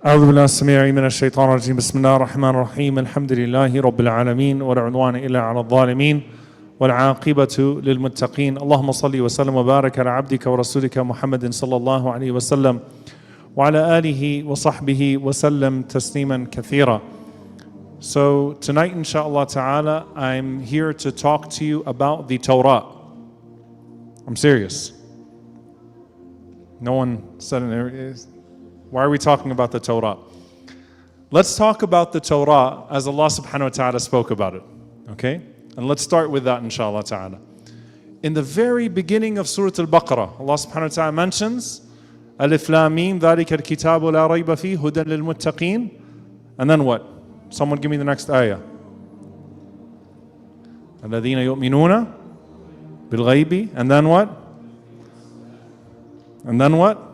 أعوذ بالله السميع من الشيطان الرجيم بسم الله الرحمن الرحيم الحمد لله رب العالمين ولا عدوان إلا على الظالمين والعاقبة للمتقين اللهم صل وسلم وبارك على عبدك ورسولك محمد صلى الله عليه وسلم وعلى آله وصحبه وسلم تسليما كثيرا. So tonight inshallah ta'ala I'm here to talk to you about the Torah. I'm serious. No one said it. Why are we talking about the Torah? Let's talk about the Torah as Allah subhanahu wa ta'ala spoke about it. Okay? And let's start with that inshallah ta'ala. In the very beginning of Surah Al-Baqarah, Allah subhanahu wa ta'ala mentions Alif Lam Mim ذَلِكَ الْكِتَابُ لَا رَيْبَ فِيهِ هُدًى لِلْمُتَّقِينَ. And then what? Someone give me the next ayah. الَّذِينَ يُؤْمِنُونَ بِالْغَيْبِ. And then what? And then what?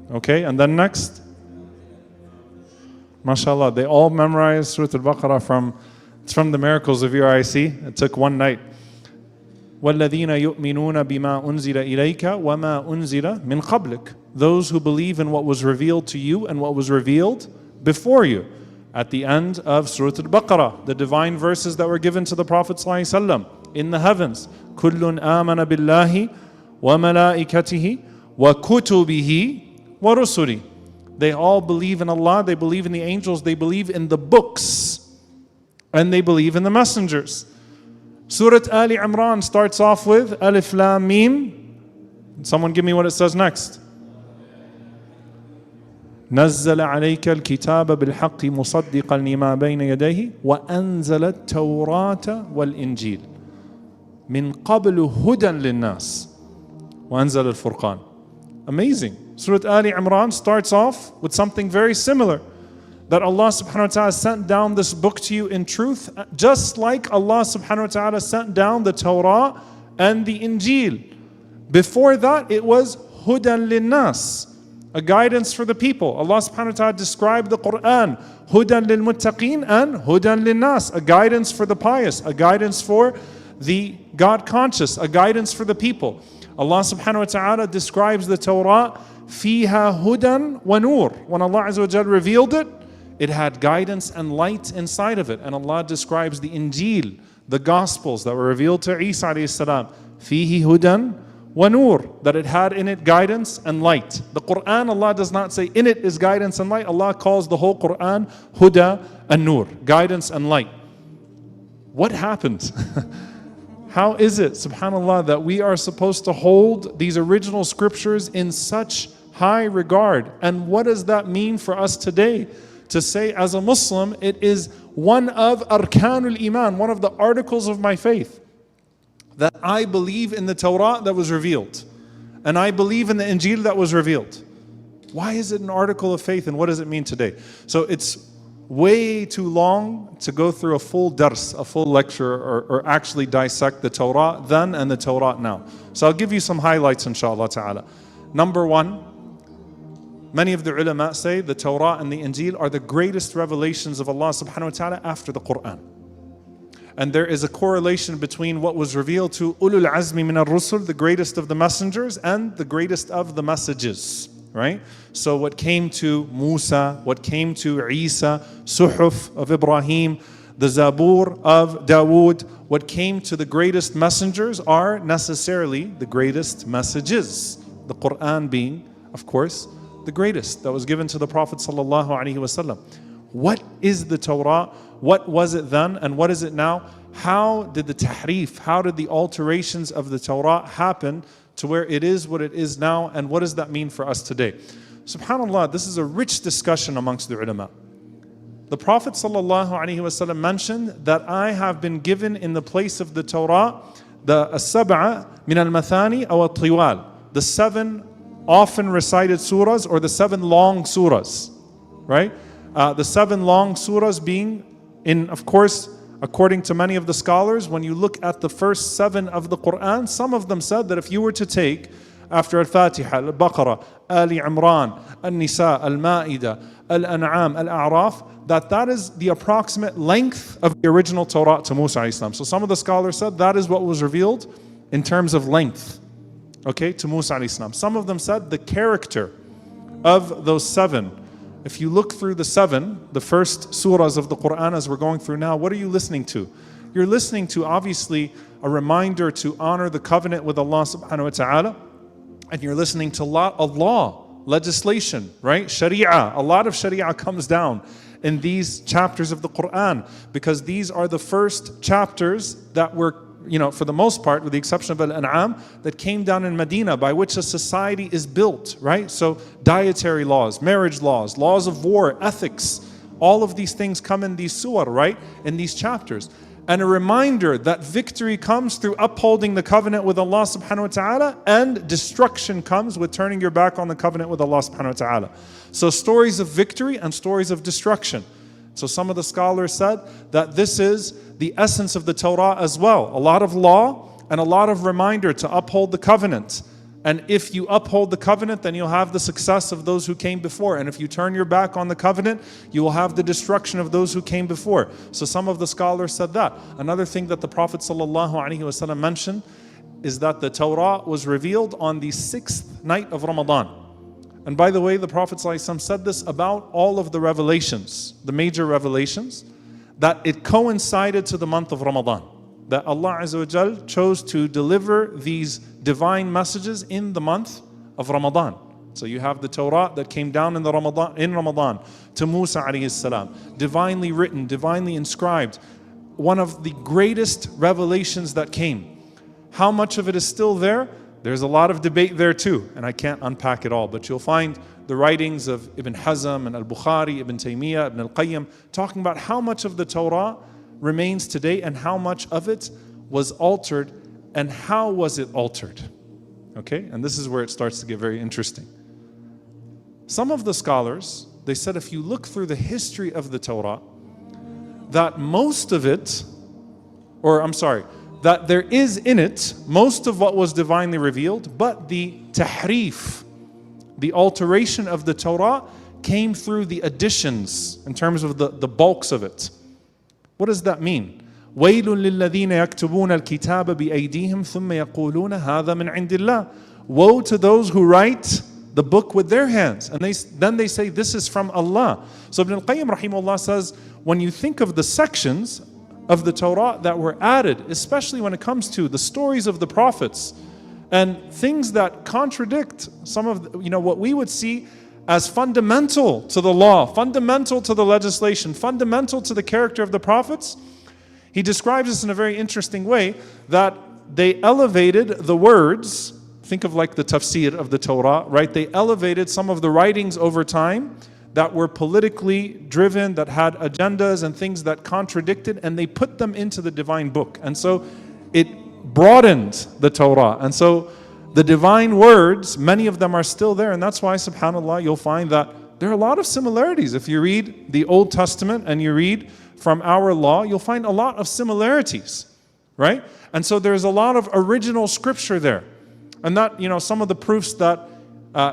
Okay, and then next. MashaAllah, they all memorized Surah Al-Baqarah it's from the miracles of your IC. It took one night. وَالَّذِينَ يُؤْمِنُونَ بِمَا أُنزِلَ إِلَيْكَ وَمَا أُنزِلَ مِنْ قَبْلِكَ. Those who believe in what was revealed to you and what was revealed before you. At the end of Surah Al-Baqarah, the divine verses that were given to the Prophet ﷺ in the heavens. كُلٌّ آمَنَ بِاللَّهِ وَمَلَائِكَتِهِ وَكُتُبِهِ وَرُسُلِهِ. They all believe in Allah, they believe in the angels, they believe in the books, and they believe in the messengers. Surah Ali Imran starts off with Alif Lam Mim. Someone give me what it says next. نزل عليك الكتاب بالحق مصدقا لما بين يديه وأنزل التوراة والإنجيل من قبل هدى للناس وأنزل الفرقان. Amazing. Surah Ali Imran starts off with something very similar. That Allah subhanahu wa ta'ala sent down this book to you in truth, just like Allah subhanahu wa ta'ala sent down the Torah and the Injil. Before that, it was Hudan linnas, a guidance for the people. Allah subhanahu wa ta'ala described the Quran, Hudan lil muttaqeen and Hudan linnas, a guidance for the pious, a guidance for the God conscious, a guidance for the people. Allah subhanahu wa ta'ala describes the Torah, Fiha Hudan wa Nur. When Allah Azza wa Jal revealed it, it had guidance and light inside of it. And Allah describes the Injil, the Gospels that were revealed to Isa alayhi salam, Fihi Hudan wa Nur, that it had in it guidance and light. The Quran, Allah does not say in it is guidance and light. Allah calls the whole Quran Huda and Nur, guidance and light. What happened? How is it, subhanAllah, that we are supposed to hold these original scriptures in such high regard? And what does that mean for us today? To say as a Muslim, it is one of arkanul iman, one of the articles of my faith, that I believe in the Torah that was revealed, and I believe in the Injil that was revealed. Why is it an article of faith, and what does it mean today? So it's way too long to go through a full dars, a full lecture, or actually dissect the Torah then and the Torah now. So I'll give you some highlights inshallah ta'ala. Number one, many of the ulama say the Torah and the Injil are the greatest revelations of Allah subhanahu wa ta'ala after the Quran. And there is a correlation between what was revealed to ulul azmi min ar-rusul, the greatest of the messengers, and the greatest of the messages. Right? So what came to Musa, what came to Isa, Suhuf of Ibrahim, the Zabur of Dawood, what came to the greatest messengers are necessarily the greatest messages. The Quran being, of course, the greatest that was given to the Prophet sallallahu alaihi wasallam. What is the Torah? What was it then and what is it now? How did the tahrif, how did the alterations of the Torah happen to where it is what it is now, and what does that mean for us today? SubhanAllah, this is a rich discussion amongst the ulama. The Prophet ﷺ mentioned that I have been given in the place of the Torah the as-sab'a min al-mathani aw al-tiwal, the 7 often recited surahs or the 7 long surahs, right? The 7 long surahs being in, of course, according to many of the scholars, when you look at the first 7 of the Quran, some of them said that if you were to take after Al-Fatiha, Al-Baqarah, Ali Imran, Al-Nisa, Al-Ma'idah, Al-An'am, Al-A'raf, that is the approximate length of the original Torah to Musa alayhi salam. So some of the scholars said that is what was revealed in terms of length, okay, to Musa alayhi salam. Some of them said the character of those 7, if you look through the 7, the first surahs of the Quran as we're going through now, what are you listening to? You're listening to obviously a reminder to honor the covenant with Allah subhanahu wa ta'ala, and you're listening to law, legislation, right? Sharia. A lot of Sharia comes down in these chapters of the Quran because these are the first chapters that were, for the most part, with the exception of Al-An'am, that came down in Medina, by which a society is built, right? So dietary laws, marriage laws, laws of war, ethics, all of these things come in these surah, right? In these chapters. And a reminder that victory comes through upholding the covenant with Allah subhanahu wa ta'ala, and destruction comes with turning your back on the covenant with Allah subhanahu wa ta'ala. So stories of victory and stories of destruction. So some of the scholars said that this is the essence of the Torah as well. A lot of law and a lot of reminder to uphold the covenant. And if you uphold the covenant, then you'll have the success of those who came before. And if you turn your back on the covenant, you will have the destruction of those who came before. So some of the scholars said that. Another thing that the Prophet ﷺ mentioned is that the Torah was revealed on the 6th night of Ramadan. And by the way, the Prophet ﷺ said this about all of the revelations, the major revelations, that it coincided to the month of Ramadan. That Allah Azza wa Jal chose to deliver these divine messages in the month of Ramadan. So you have the Torah that came down in Ramadan to Musa alayhi salam, divinely written, divinely inscribed, one of the greatest revelations that came. How much of it is still there? There's a lot of debate there too, and I can't unpack it all, but you'll find the writings of Ibn Hazm and Al-Bukhari, Ibn Taymiyyah, Ibn Al-Qayyim, talking about how much of the Torah remains today and how much of it was altered and how was it altered. Okay, and this is where it starts to get very interesting. Some of the scholars, they said if you look through the history of the Torah, that most of it, that there is in it most of what was divinely revealed, but the tahrif, the alteration of the Torah came through the additions in terms of the bulks of it. What does that mean? وَيْلٌ لِلَّذِينَ يَكْتُبُونَ الْكِتَابَ بِأَيْدِيهِمْ ثُمَّ يَقُولُونَ هَذَا مِنْ عِنْدِ اللَّهِ. Woe to those who write the book with their hands, and then they say this is from Allah. So Ibn al-Qayyim rahimahullah says, when you think of the sections of the Torah that were added, especially when it comes to the stories of the prophets and things that contradict some of what we would see as fundamental to the law, fundamental to the legislation, fundamental to the character of the prophets, he describes this in a very interesting way, that they elevated the words. Think of like the tafsir of the Torah, right? They elevated some of the writings over time that were politically driven, that had agendas and things that contradicted, and they put them into the divine book. And so it broadened the Torah. And so the divine words, many of them are still there, and that's why, subhanAllah, you'll find that there are a lot of similarities. If you read the Old Testament and you read from our law, you'll find a lot of similarities, right? And so there's a lot of original scripture there. And that, some of the proofs that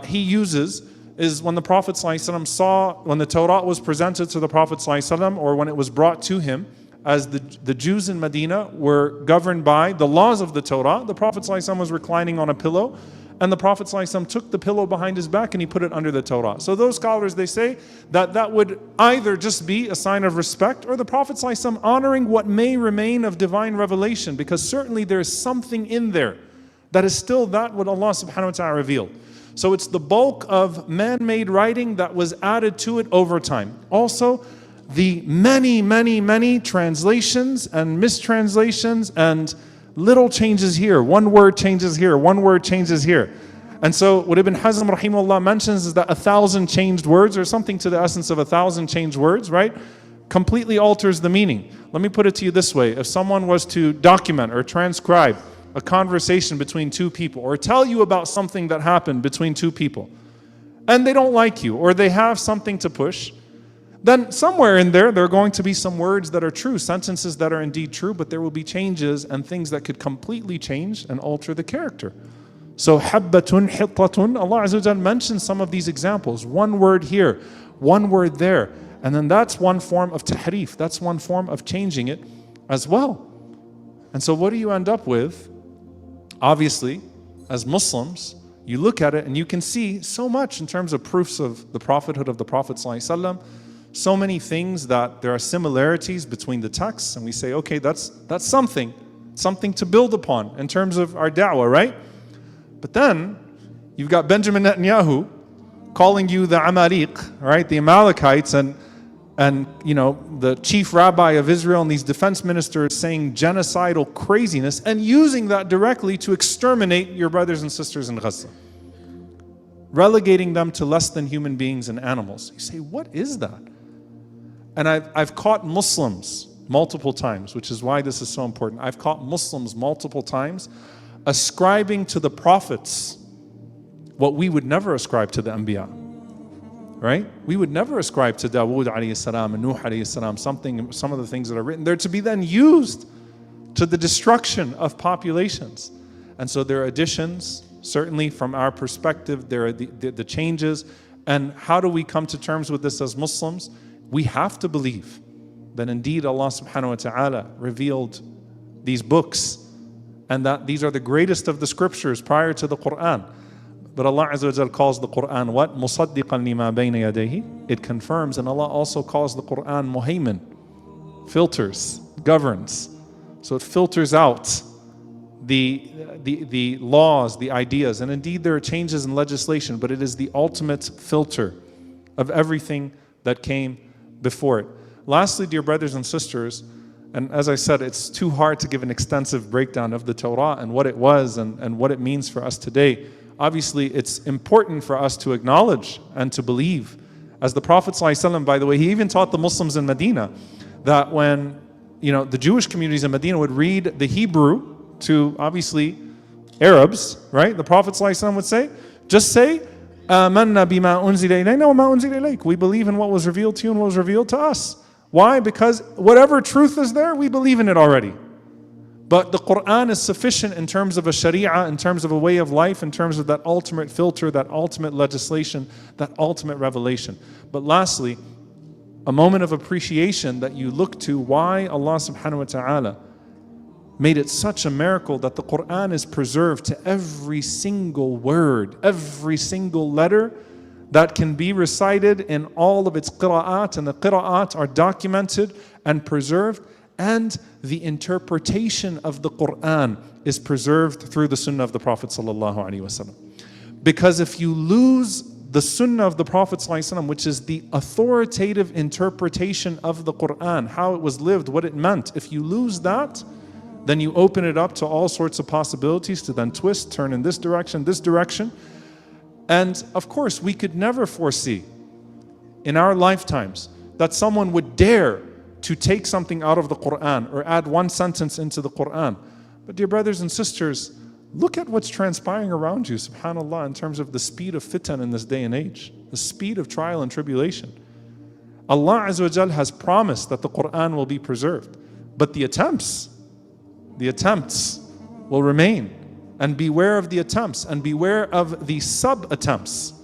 he uses is when the Prophet ﷺ saw, when the Torah was presented to the Prophet ﷺ, or when it was brought to him, as the Jews in Medina were governed by the laws of the Torah, the Prophet ﷺ was reclining on a pillow, and the Prophet ﷺ took the pillow behind his back and he put it under the Torah. So those scholars, they say that would either just be a sign of respect, or the Prophet ﷺ honoring what may remain of divine revelation, because certainly there is something in there that is still that what Allah subhanahu wa ta'ala revealed. So it's the bulk of man-made writing that was added to it over time. Also, the many translations and mistranslations and little changes here. One word changes here, one word changes here. And so what Ibn Hazm rahimahullah mentions is that 1,000 changed words, or something to the essence of 1,000 changed words, right, completely alters the meaning. Let me put it to you this way. If someone was to document or transcribe a conversation between two people, or tell you about something that happened between two people, and they don't like you, or they have something to push, then somewhere in there are going to be some words that are true, sentences that are indeed true, but there will be changes and things that could completely change and alter the character. So habbatun hittatun, Allah Azza wa Jalla mentions some of these examples. One word here, one word there, and then that's one form of tahrif, that's one form of changing it as well. And so what do you end up with? Obviously, as Muslims, you look at it and you can see so much in terms of proofs of the prophethood of the Prophet ﷺ, so many things that there are similarities between the texts, and we say, okay, that's something to build upon in terms of our da'wah, right? But then you've got Benjamin Netanyahu calling you the Amaliq, right? The Amalekites, and the chief rabbi of Israel and these defense ministers saying genocidal craziness and using that directly to exterminate your brothers and sisters in Gaza, relegating them to less than human beings and animals. You say, what is that? And I've caught Muslims multiple times, which is why this is so important. I've caught Muslims multiple times ascribing to the prophets what we would never ascribe to the Anbiya. Right? We would never ascribe to Dawood alayhi salam and Nuh alayhi salam some of the things that are written there to be then used to the destruction of populations. And so there are additions, certainly from our perspective, there are the changes. And how do we come to terms with this as Muslims? We have to believe that indeed Allah subhanahu wa ta'ala revealed these books and that these are the greatest of the scriptures prior to the Quran. But Allah Azza wa Jal calls the Quran what? مُصَدِّقًا لِمَا بَيْنَ يَدَيْهِ. It confirms, and Allah also calls the Quran muhaymin, filters, governs. So it filters out the laws, the ideas. And indeed there are changes in legislation, but it is the ultimate filter of everything that came before it. Lastly, dear brothers and sisters, and as I said, it's too hard to give an extensive breakdown of the Torah and what it was and what it means for us today. Obviously, it's important for us to acknowledge and to believe. As the Prophet ﷺ, by the way, he even taught the Muslims in Medina that when the Jewish communities in Medina would read the Hebrew to, obviously, Arabs, right? The Prophet ﷺ would say, just say, آمَنَّا بِمَا أُنزِلَ إِلَيْنَا وَمَا أُنزِلَ إِلَيْكَ. We believe in what was revealed to you and what was revealed to us. Why? Because whatever truth is there, we believe in it already. But the Quran is sufficient in terms of a sharia, in terms of a way of life, in terms of that ultimate filter, that ultimate legislation, that ultimate revelation. But lastly, a moment of appreciation that you look to why Allah subhanahu wa ta'ala made it such a miracle that the Quran is preserved to every single word, every single letter that can be recited in all of its qira'at, and the qira'at are documented and preserved, and the interpretation of the Quran is preserved through the Sunnah of the Prophet ﷺ. Because if you lose the Sunnah of the Prophet ﷺ, which is the authoritative interpretation of the Quran, how it was lived, what it meant, if you lose that, then you open it up to all sorts of possibilities to then twist, turn in this direction. And of course, we could never foresee in our lifetimes that someone would dare to take something out of the Quran or add one sentence into the Quran. But dear brothers and sisters, look at what's transpiring around you, subhanAllah, in terms of the speed of fitan in this day and age, the speed of trial and tribulation. Allah Azza wa Jal has promised that the Quran will be preserved, but the attempts will remain. And beware of the attempts, and beware of the sub-attempts,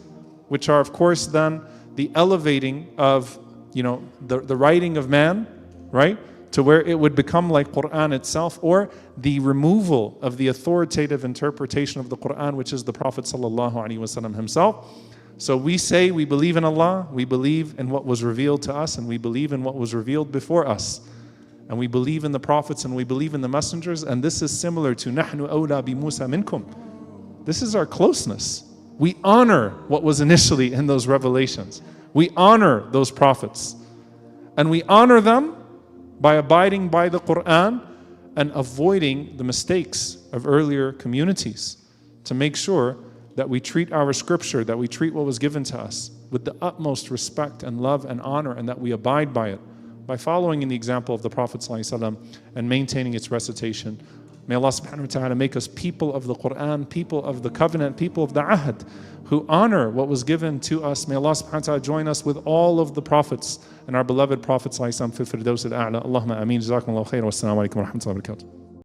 which are of course then the elevating of the writing of man, right, to where it would become like Quran itself, or the removal of the authoritative interpretation of the Quran, which is the Prophet ﷺ himself. So we say we believe in Allah, we believe in what was revealed to us, and we believe in what was revealed before us. And we believe in the prophets and we believe in the messengers, and this is similar to نَحْنُ أَوْلَى بِمُوسَى مِنْكُمْ. This is our closeness. We honor what was initially in those revelations. We honor those prophets. And we honor them by abiding by the Quran and avoiding the mistakes of earlier communities, to make sure that we treat our scripture, that we treat what was given to us with the utmost respect and love and honor, and that we abide by it by following in the example of the Prophet ﷺ and maintaining its recitation. May Allah subhanahu wa ta'ala make us people of the Quran, people of the covenant, people of the ahd, who honor what was given to us. May Allah subhanahu wa ta'ala join us with all of the prophets and our beloved Prophet ﷺ fi al-firdaus al-a'la. Allahumma ameen. Jazakumullahu khairan. Wassalamu alaikum wa rahmatullahi wa barakatuh.